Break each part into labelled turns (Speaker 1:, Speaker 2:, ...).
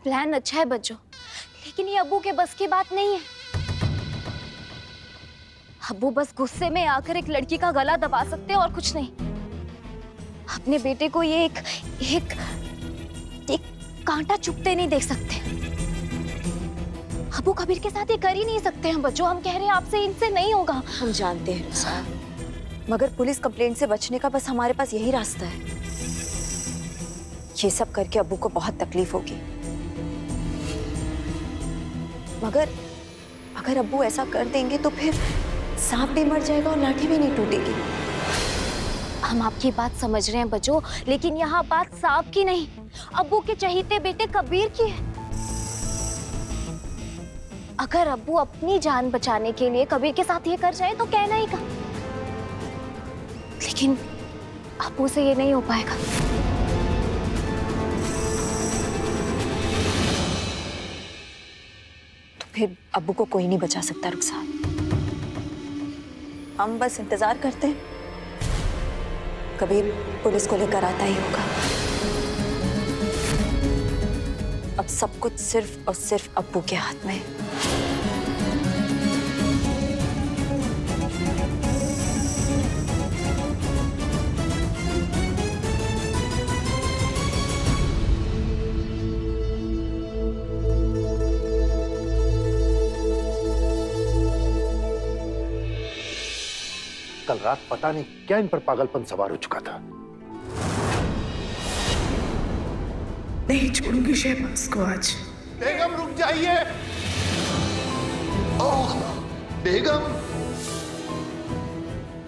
Speaker 1: Plan अच्छा है बच्चों, लेकिन ये अब्बू के बस की बात नहीं है। अब्बू बस गुस्से में आकर एक लड़की का गला दबा सकते हैं और कुछ नहीं। अपने बेटे को ये एक कांटा चुभते नहीं देख सकते। अब्बू कबीर के साथ ये कर ही नहीं सकते हैं बच्चों। हम कह रहे हैं आपसे, इनसे नहीं होगा।
Speaker 2: हम जानते हैं रुखसार, मगर पुलिस कंप्लेंट से बचने का बस हमारे पास यही रास्ता है। ये सब करके अब्बू को बहुत तकलीफ होगी, मगर अगर अब्बू ऐसा कर देंगे तो फिर सांप भी मर जाएगा और लाठी भी नहीं टूटेगी।
Speaker 1: हम आपकी बात समझ रहे हैं बच्चों, लेकिन यहाँ बात सांप की नहीं, अब्बू के चहीते बेटे कबीर की है। अगर अब्बू अपनी जान बचाने के लिए कबीर के साथ ये कर जाए तो कहना ही का, लेकिन अब्बू से ये नहीं हो पाएगा।
Speaker 2: तो फिर अब्बू को कोई नहीं बचा सकता रुखसार। हम बस इंतजार करते हैं, कबीर पुलिस को लेकर आता ही होगा। अब सब कुछ सिर्फ और सिर्फ अब्बू के हाथ में है।
Speaker 3: कल रात पता नहीं क्या इन पर पागलपन सवार हो चुका था।
Speaker 4: नहीं छोड़ूंगी शहबाज को आज।
Speaker 3: बेगम रुक जाइए। ओह बेगम,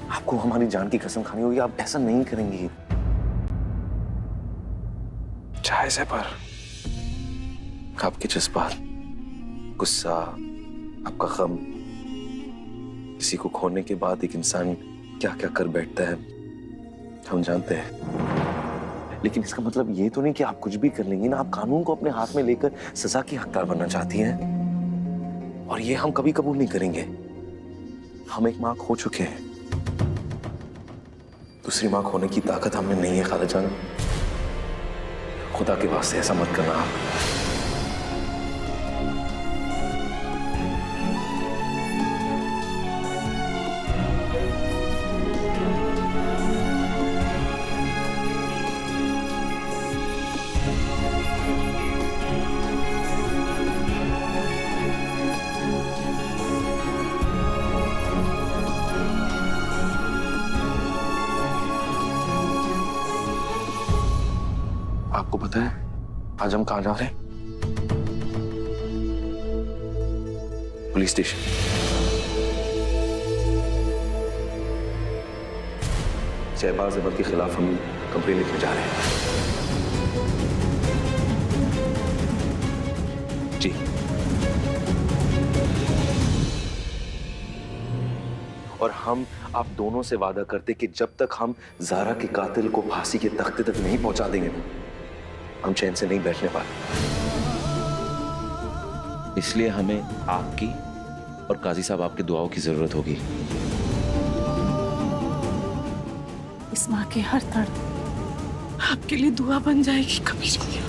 Speaker 5: आपको हमारी जान की कसम खानी होगी, आप ऐसा नहीं करेंगी। चाहे से पर आपके जज्बात, गुस्सा, आपका गम, किसी को खोने के बाद एक इंसान क्या क्या कर बैठता है हम जानते हैं, लेकिन इसका मतलब ये तो नहीं कि आप कुछ भी कर लेंगी ना। आप कानून को अपने हाथ में लेकर सजा की हकदार बनना चाहती हैं, और ये हम कभी कबूल नहीं करेंगे। हम एक मां खो चुके हैं, दूसरी मां खोने की ताकत हमें नहीं है खालाजान। खुदा के वास्ते ऐसा मत करना आप। आपको पता है आज हम कहां जा रहे हैं? Police station. शहबाज अहमद के खिलाफ हम कंप्लेन लिखने जा रहे हैं। जी। और हम आप दोनों से वादा करते कि जब तक हम ज़ारा के कातिल को फांसी के तख्ते तक नहीं पहुंचा देंगे हम चैन से नहीं बैठने पाते।
Speaker 6: इसलिए हमें आपकी और काजी साहब आपकी दुआओं की जरूरत होगी।
Speaker 4: इस माँ के हर दर्द आपके लिए दुआ बन जाएगी कबीर मियां।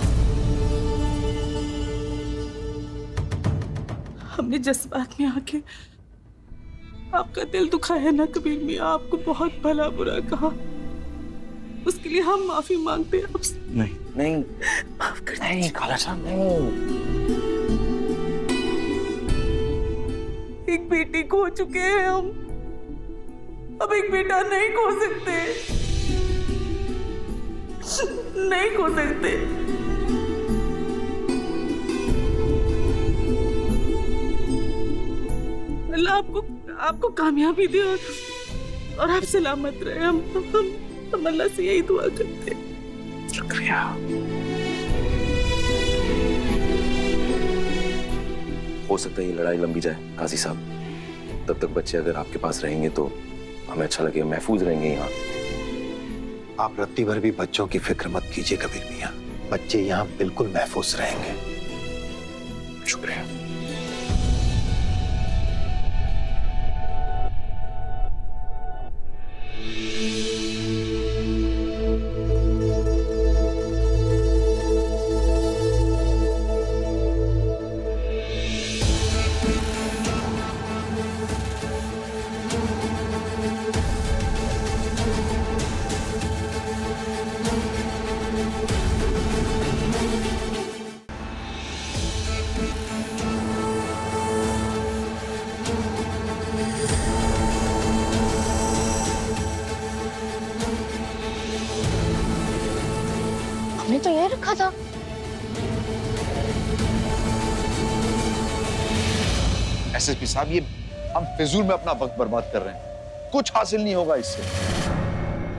Speaker 4: हमने जज्बात में आके आपका दिल दुखाया ना कबीर मियां, आपको बहुत भला बुरा कहा, उसके लिए हम माफी मांगते हैं आपसे।
Speaker 5: नहीं नहीं
Speaker 4: माफ कर
Speaker 5: नहीं खाला साहब, नहीं।
Speaker 4: एक बेटी खो चुके हैं हम, अब एक बेटा नहीं खो सकते, नहीं खो सकते। अल्लाह आपको कामयाबी दे और आप सलामत रहे। हम अल्लाह से यही दुआ करते हैं।
Speaker 5: शुक्रिया। हो सकता है ये लड़ाई लंबी जाए काजी साहब, तब तक बच्चे अगर आपके पास रहेंगे तो हमें अच्छा लगेगा, महफूज रहेंगे यहाँ।
Speaker 3: आप रत्ती भर भी बच्चों की फिक्र मत कीजिए कबीर मियां, बच्चे यहाँ बिल्कुल महफूज रहेंगे।
Speaker 5: शुक्रिया।
Speaker 1: रखा था।
Speaker 7: एसएसपी साहब, ये हम फिजूल में अपना वक्त बर्बाद कर रहे हैं, कुछ हासिल नहीं होगा इससे।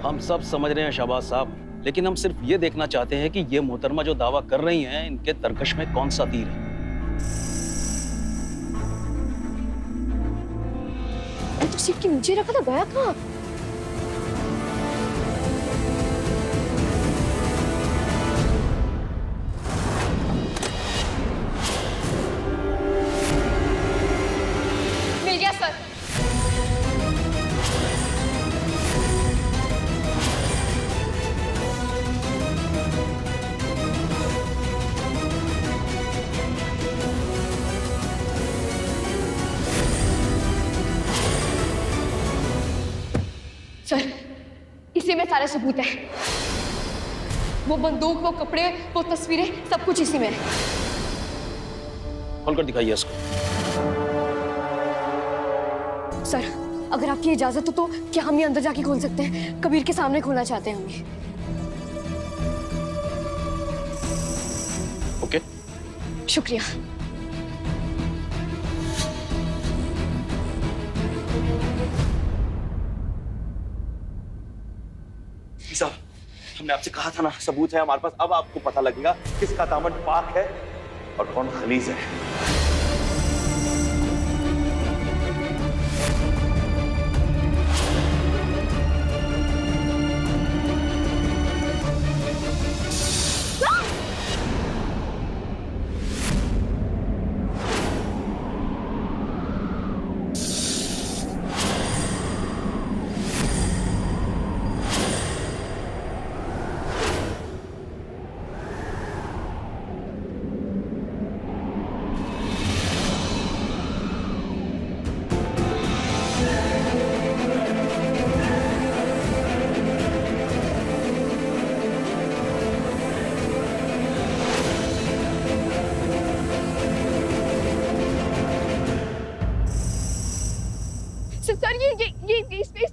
Speaker 8: हम सब समझ रहे हैं शहबाज साहब, लेकिन हम सिर्फ ये देखना चाहते हैं कि ये मोहतरमा जो दावा कर रही हैं, इनके तरकश में कौन सा तीर है।
Speaker 1: तो सीट के नीचे रखा था, गया कहाँ? मिल गया सर। सर, इसी में सारे सबूत हैं। वो बंदूक, वो कपड़े, वो तस्वीरें, सब कुछ इसी में है।
Speaker 8: खोलकर दिखाइए इसको।
Speaker 1: सर, अगर आपकी इजाजत हो तो क्या हम ये अंदर जाके खोल सकते हैं? कबीर के सामने खोलना चाहते हैं हम ये।
Speaker 8: ओके,
Speaker 1: शुक्रिया।
Speaker 9: साहब, हमने आपसे कहा था ना, सबूत है हमारे पास। अब आपको पता लगेगा किसका दामन पाक है और कौन खलीज है।
Speaker 1: सर, ये इसमें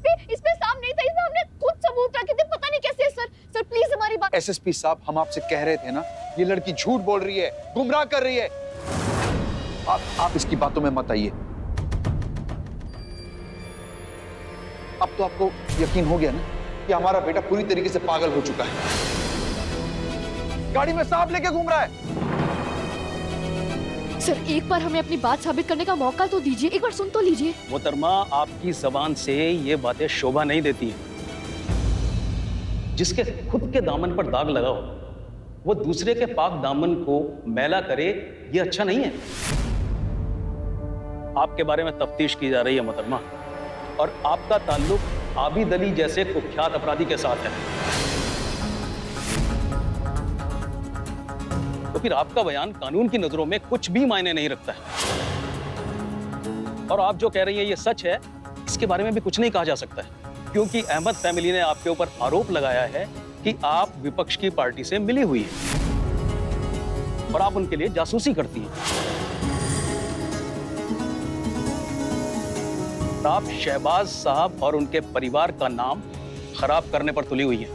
Speaker 1: साफ नहीं था। इसमें हमने खुद सबूत रखे थे, पता नहीं कैसे। सर प्लीज हमारी बात।
Speaker 7: एसएसपी साहब, हम आपसे कह रहे थे ना, ये लड़की झूठ बोल रही है, गुमराह कर रही है। आप इसकी बातों में मत आइए। अब तो आपको यकीन हो गया ना कि हमारा बेटा पूरी तरीके से पागल हो चुका है। गाड़ी में सांप लेके घूम रहा है।
Speaker 1: सर, एक बार हमें अपनी बात साबित करने का मौका तो दीजिए, एक बार सुन तो लीजिए।
Speaker 8: मोहतरमा, आपकी जबान से ये बातें शोभा नहीं देती हैं। जिसके खुद के दामन पर दाग लगा हो, वो दूसरे के पाक दामन को मैला करे, ये अच्छा नहीं है। आपके बारे में तफ्तीश की जा रही है मोहतरमा, और आपका ताल्लुक आबिद अली जैसे कुख्यात अपराधी के साथ है। तो फिर आपका बयान कानून की नजरों में कुछ भी मायने नहीं रखता है। और आप जो कह रही हैं ये सच है, इसके बारे में भी कुछ नहीं कहा जा सकता है, क्योंकि अहमद फैमिली ने आपके ऊपर आरोप लगाया है कि आप विपक्ष की पार्टी से मिली हुई हैं और आप उनके लिए जासूसी करती हैं। आप शहबाज साहब और उनके परिवार का नाम खराब करने पर तुली हुई हैं।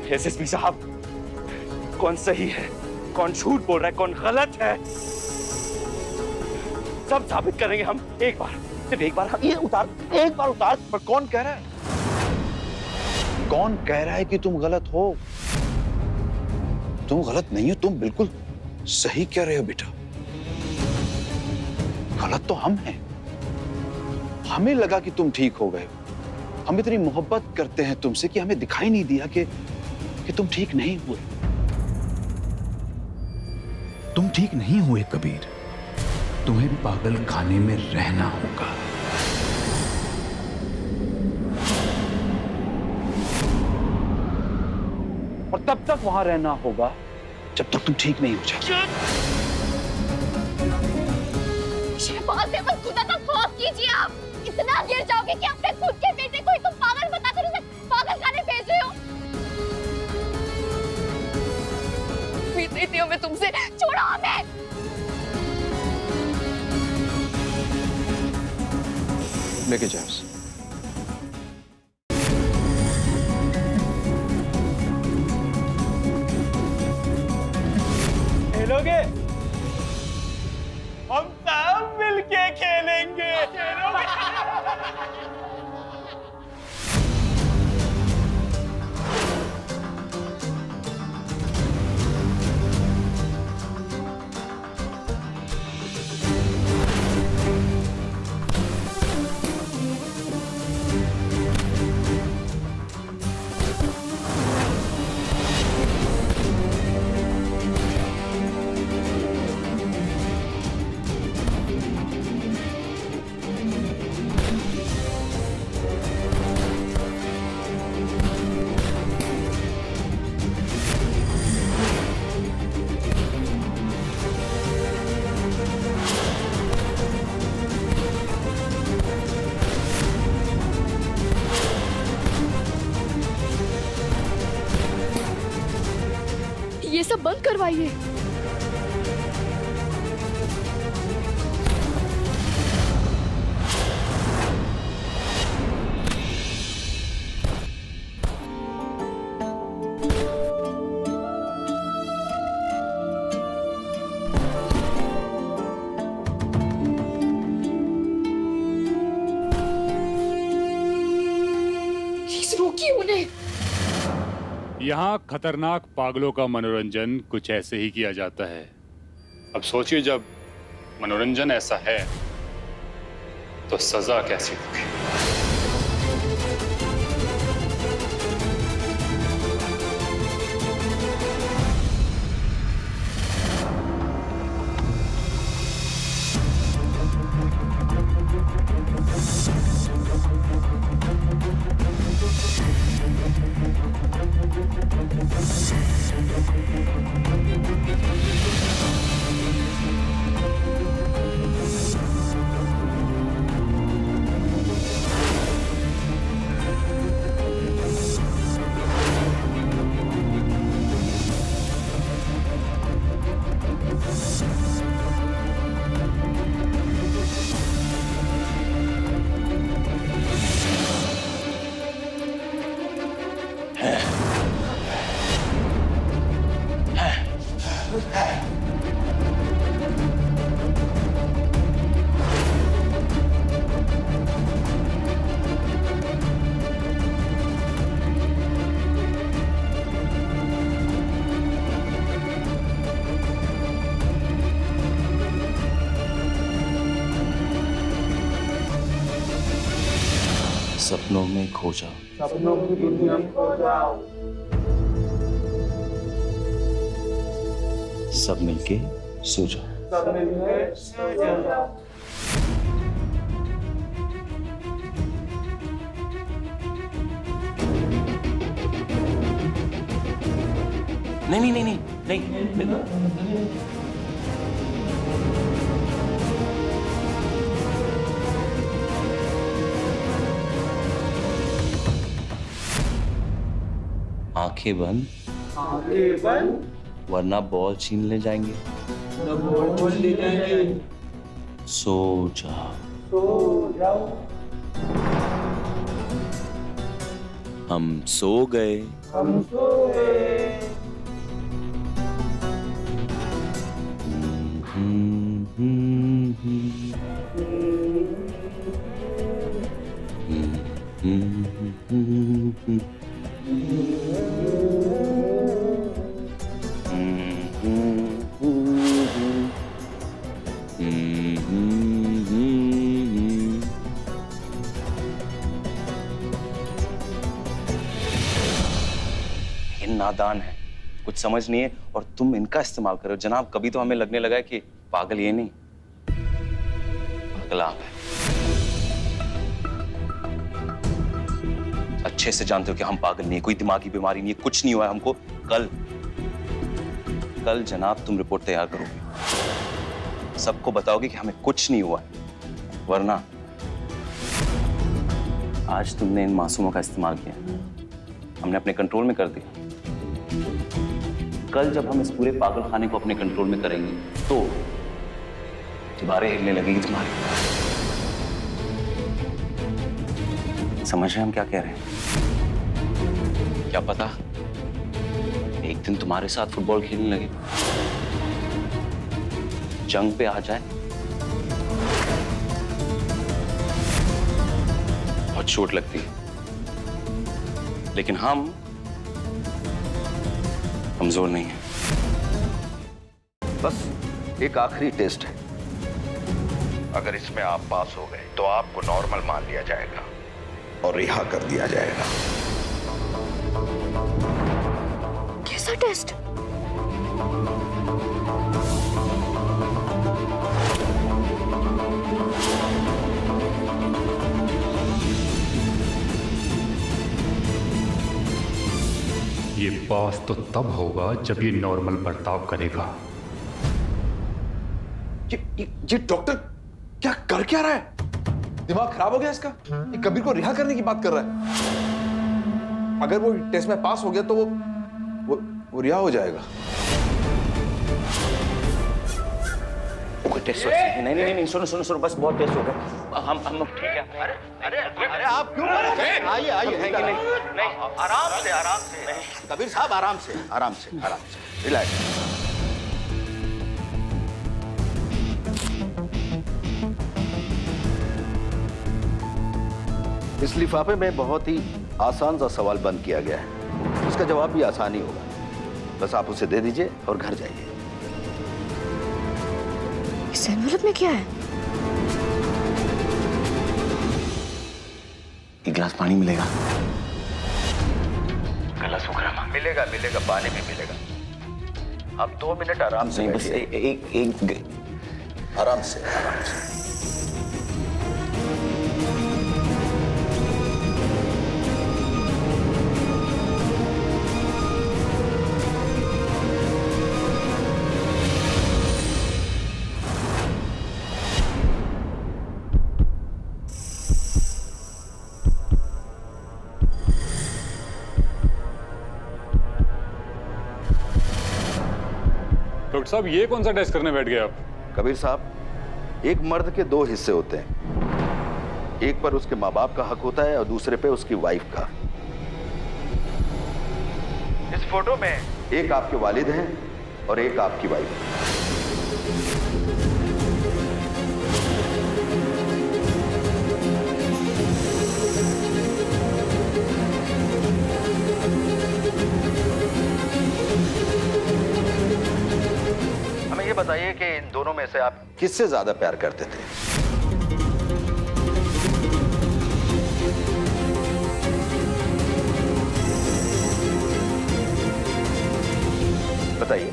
Speaker 9: एसएसपी साहब, कौन सही है, कौन झूठ बोल रहा है, कौन गलत है, सब साबित करेंगे हम। एक बार, सिर्फ एक बार हम ये उतार, एक बार उतार।
Speaker 7: पर कौन कह रहा है? कौन कह रहा है कि तुम गलत हो? तुम गलत नहीं हो, तुम बिल्कुल सही कह रहे हो बेटा। गलत तो हम हैं। हमें लगा कि तुम ठीक हो गए हो। हम इतनी मोहब्बत करते हैं तुमसे कि हमें दिखाई नहीं दिया कि तुम ठीक नहीं हुए।
Speaker 10: तुम ठीक नहीं हुए कबीर, तुम्हें पागल खाने में रहना होगा।
Speaker 7: और तब तक वहां रहना होगा जब तक तुम ठीक नहीं हो जाओ।
Speaker 1: शहबाज अहमद, खुदा का खौफ कीजिए। आप इतना गिर जाओगे कि अपने खुद के बेटे को ही तुम पागल बताकर उसे पागल खाने भेज रहे हो। उम्मीद नहीं थी मैं तुमसे। छोड़ो हमें।
Speaker 5: लेके जाओ उसे।
Speaker 9: खेलोगे? हम सब मिलके खेलेंगे।
Speaker 11: ये सब बंद करवाइए। रोकिए उन्हें।
Speaker 12: यहाँ खतरनाक पागलों का मनोरंजन कुछ ऐसे ही किया जाता है। अब सोचिए, जब मनोरंजन ऐसा है तो सजा कैसी होगी।
Speaker 5: सपनों में खो जाओ,
Speaker 9: सपनों की दुनिया में खो जाओ,
Speaker 5: सब मिलके सो जाओ,
Speaker 9: सब मिलके सो जाओ।
Speaker 5: नहीं नहीं नहीं नहीं, नहीं। आंखें बंद,
Speaker 9: आंखें बंद,
Speaker 5: वरना बॉल छीन ले जाएंगे।
Speaker 9: बॉल ले जाएंगे।
Speaker 5: सो जाओ,
Speaker 9: सो जाओ।
Speaker 5: हम सो गए,
Speaker 9: हम सो गए।
Speaker 5: नादान है, कुछ समझ नहीं है और तुम इनका इस्तेमाल करो। जनाब, कभी तो हमें लगने लगा है कि पागल ये नहीं, पागल आप है। अच्छे से जानते हो कि हम पागल नहीं है, कोई दिमागी बीमारी नहीं है, कुछ नहीं हुआ है हमको। कल जनाब तुम रिपोर्ट तैयार करोगे, सबको बताओगे कि हमें कुछ नहीं हुआ है, वरना आज तुमने इन मासूमों का इस्तेमाल किया, हमने अपने कंट्रोल में कर दिया। कल जब हम इस पूरे पागल खाने को अपने कंट्रोल में करेंगे तो दीवारें हिलने लगेगी तुम्हारी। समझ रहे हम क्या कह रहे हैं? क्या पता एक दिन तुम्हारे साथ फुटबॉल खेलने लगे।
Speaker 8: जंग पे आ जाए, बहुत चोट लगती है, लेकिन हम कमजोर नहीं हैं।
Speaker 7: बस एक आखिरी टेस्ट है, अगर इसमें आप पास हो गए तो आपको नॉर्मल मान लिया जाएगा और रिहा कर दिया जाएगा।
Speaker 11: कैसा टेस्ट?
Speaker 12: ये पास तो तब होगा जब ये नॉर्मल बर्ताव करेगा।
Speaker 7: ये डॉक्टर क्या कर क्या रहा है? दिमाग खराब हो गया इसका? ये कबीर को रिहा करने की बात कर रहा है। अगर वो टेस्ट में पास हो गया तो वो रिहा हो जाएगा।
Speaker 8: टेस्ट नहीं, सुनो, बस बहुत टेस्ट हो गया। हम ठीक है।
Speaker 9: अरे आप क्यों आइए नहीं, आराम से कबीर साहब, आराम से रिलैक्स। इस लिफाफे में बहुत ही आसान सा सवाल बंद किया गया है, उसका जवाब भी आसान ही होगा। बस आप उसे दे दीजिए और घर जाइए।
Speaker 11: इस एनवेलप में क्या है?
Speaker 8: एक गिलास पानी मिलेगा? गला सूख रहा।
Speaker 9: मिलेगा, पानी भी मिलेगा। आप 2 मिनट आराम से
Speaker 8: बस एक
Speaker 9: आराम से।
Speaker 12: डॉक्टर साहब, ये कौन सा टेस्ट करने बैठ गए आप?
Speaker 9: कबीर साहब, एक मर्द के 2 हिस्से होते हैं, एक पर उसके माँ बाप का हक होता है और दूसरे पे उसकी वाइफ का। इस फोटो में एक आपके वालिद हैं और एक आपकी वाइफ। ये बताइए कि इन दोनों में से आप किससे ज्यादा प्यार करते थे? बताइए।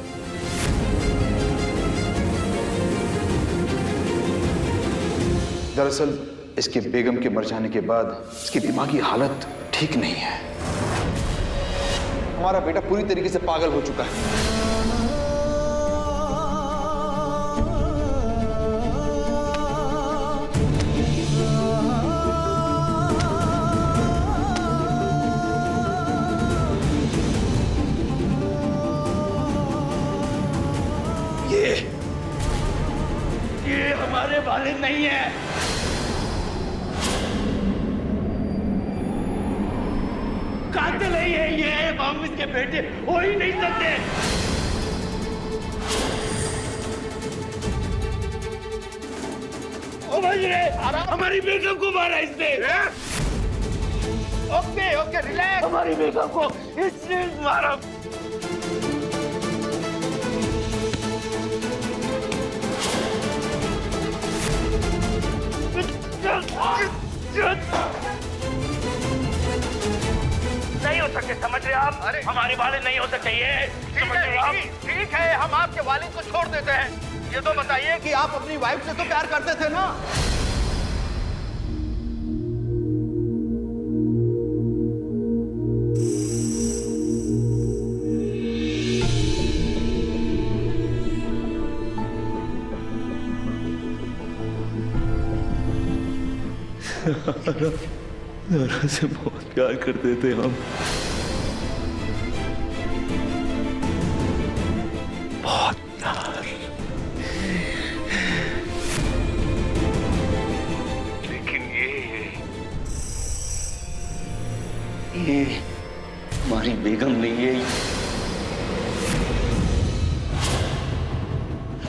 Speaker 7: दरअसल इसकी बेगम के मर जाने के बाद इसकी दिमागी हालत ठीक नहीं है। हमारा बेटा पूरी तरीके से पागल हो चुका है।
Speaker 9: ये हमारे वालिद नहीं है। कातिल है ये हम इसके बेटे हो ही नहीं सकते। ओ भाई, हमारी बेगम को मारा इसने। Okay relax. हमारी बेगम को इसने मारा। नहीं हो सकते, समझ रहे आप? अरे हमारे वालिद नहीं हो सकते ये। ठीक है, हम आपके वालिद को छोड़ देते हैं। ये तो बताइए कि आप अपनी वाइफ से तो प्यार करते थे ना?
Speaker 5: ज़रा से बहुत प्यार करते थे हम। बहुत प्यार।
Speaker 9: लेकिन ये हमारी बेगम नहीं है।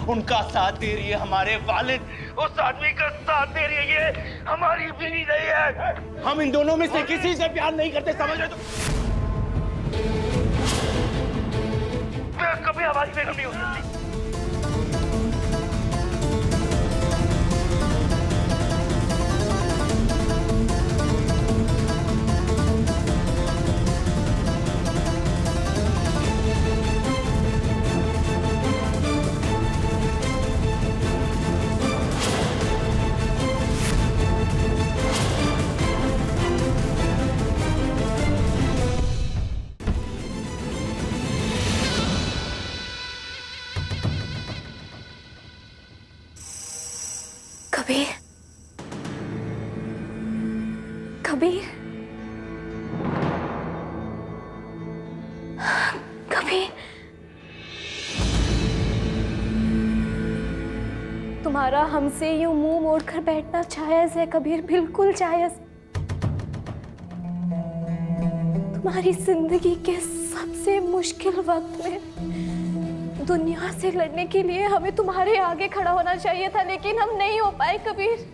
Speaker 9: उनका साथ दे रही है हमारे वालिद, उस आदमी का साथ दे रही है, ये हमारी बीवी नहीं है। हम इन दोनों में से किसी से प्यार नहीं करते, समझ रहे? तो कभी हमारी बेगम नहीं हो सकती।
Speaker 1: कबीर, कबीर, कबीर, तुम्हारा हमसे यूं मुंह मोड़कर बैठना जायज है कबीर, बिल्कुल जायज। तुम्हारी जिंदगी के सबसे मुश्किल वक्त में दुनिया से लड़ने के लिए हमें तुम्हारे आगे खड़ा होना चाहिए था, लेकिन हम नहीं हो पाए कबीर।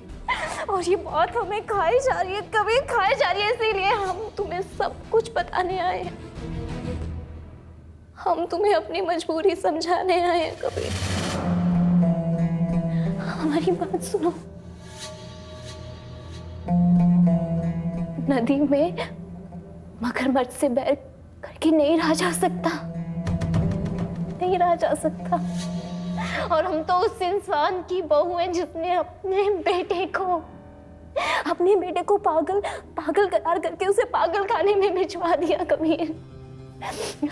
Speaker 1: और ये बात हमें खाई जा रही है कबीर, खाई जा रही है, इसीलिए हम तुम्हें सब कुछ बताने आए हैं। हम तुम्हें अपनी मजबूरी समझाने आए हैं कबीर। हमारी बात सुनो। नदी में मगरमच्छ से बैर करके नहीं रहा जा सकता, नहीं रहा जा सकता। और हम तो उस इंसान की बहू हैं जिसने अपने बेटे को पागल करार करके उसे पागल खाने में भिजवा दिया कबीर।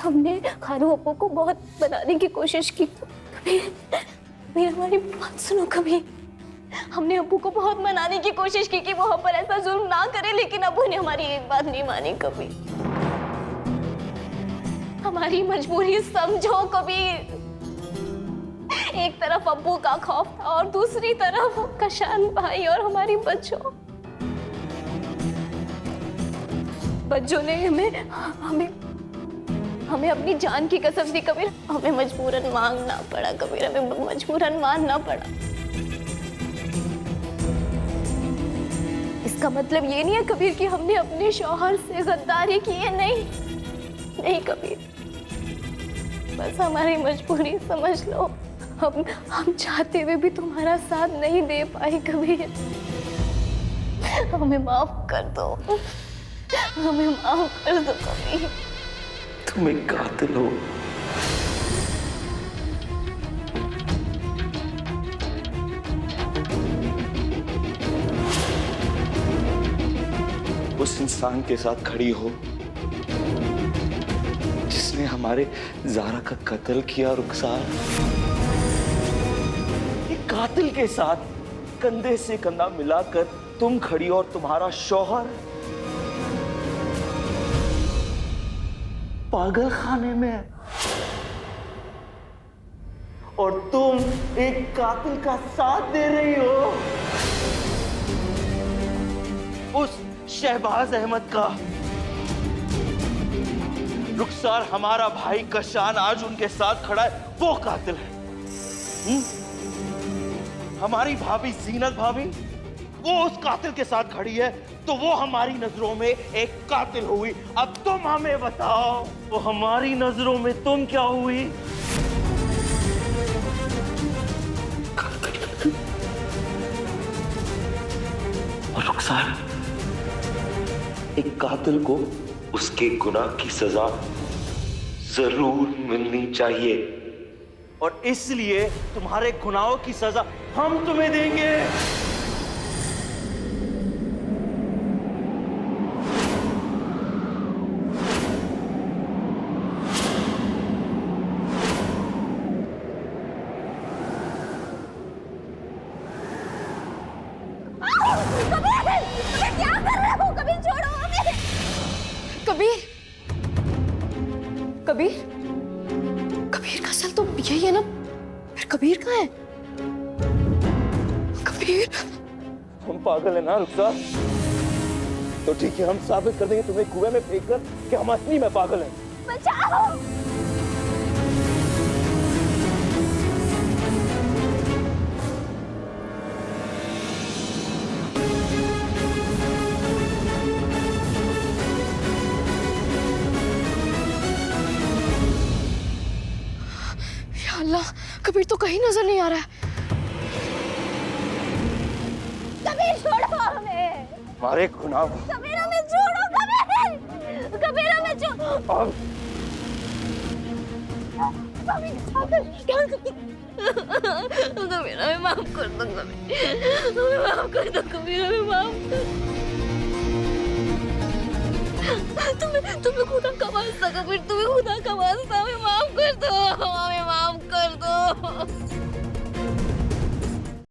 Speaker 1: हमने खारू अप्पू को बहुत बनाने की कोशिश की कबीर, हमारी बात सुनो कबीर। हमने अप्पू को बहुत मनाने की कोशिश की कि वो हम पर ऐसा जुल्म ना करे, लेकिन अप्पू ने हमारी एक बात नहीं मानी कबीर। हमारी मजबूरी समझो कबीर। एक तरफ अब्बू का खौफ था और दूसरी तरफ कशान भाई और हमारी बच्चों ने हमें अपनी जान की कसम दी कबीर। हमें मजबूरन मांगना पड़ा कबीर, हमें मजबूरन मानना पड़ा। इसका मतलब ये नहीं है कबीर कि हमने अपने शौहर से गद्दारी की है, नहीं कबीर। बस हमारी मजबूरी समझ लो। हम चाहते हुए भी तुम्हारा साथ नहीं दे पाए कबीर। हमें माफ कर दो, हमें माफ कर दो कबीर।
Speaker 5: तुम एक कातिल हो। उस इंसान के साथ खड़ी हो जिसने हमारे ज़ारा का कत्ल किया। रुखसार, एक कातिल के साथ कंधे से कंधा मिलाकर तुम खड़ी और तुम्हारा शौहर पागल खाने में, और तुम एक कातिल का साथ दे रही हो। उस शहबाज अहमद का। रुखसार, हमारा भाई कशान आज उनके साथ खड़ा है, वो कातिल है। हमारी भाभी जीनत भाभी, वो उस कातिल के साथ खड़ी है, तो वो हमारी नजरों में एक कातिल हुई। अब तुम हमें बताओ, वो हमारी नजरों में तुम क्या हुई? और रुखसार, एक कातिल को उसके गुनाह की सजा जरूर मिलनी चाहिए, और इसलिए तुम्हारे गुनाहों की सजा हम तुम्हें देंगे।
Speaker 11: कबीर का असल तो यही है ना, फिर कबीर कहाँ है? कबीर,
Speaker 5: हम पागल है ना रुखसार? तो ठीक है, हम साबित कर देंगे तुम्हें कुएं में फेंककर कि हम असली में पागल हैं।
Speaker 1: बचाओ!
Speaker 11: कबीर तो कहीं नजर नहीं आ रहा है।
Speaker 1: कबीर छोड़ो हमें।
Speaker 9: हमारे गुनाह।
Speaker 1: कबीर हमें छोड़ो कबीर। कबीर हमें छोड़ो। कबीर हमें माफ कर दो कबीर। हमें माफ कर दो कबीर। हमें माफ कर। तुम्हें खुदा का वास्ता कबीर, तुम्हें खुदा का वास्ता हमें माफ कर दो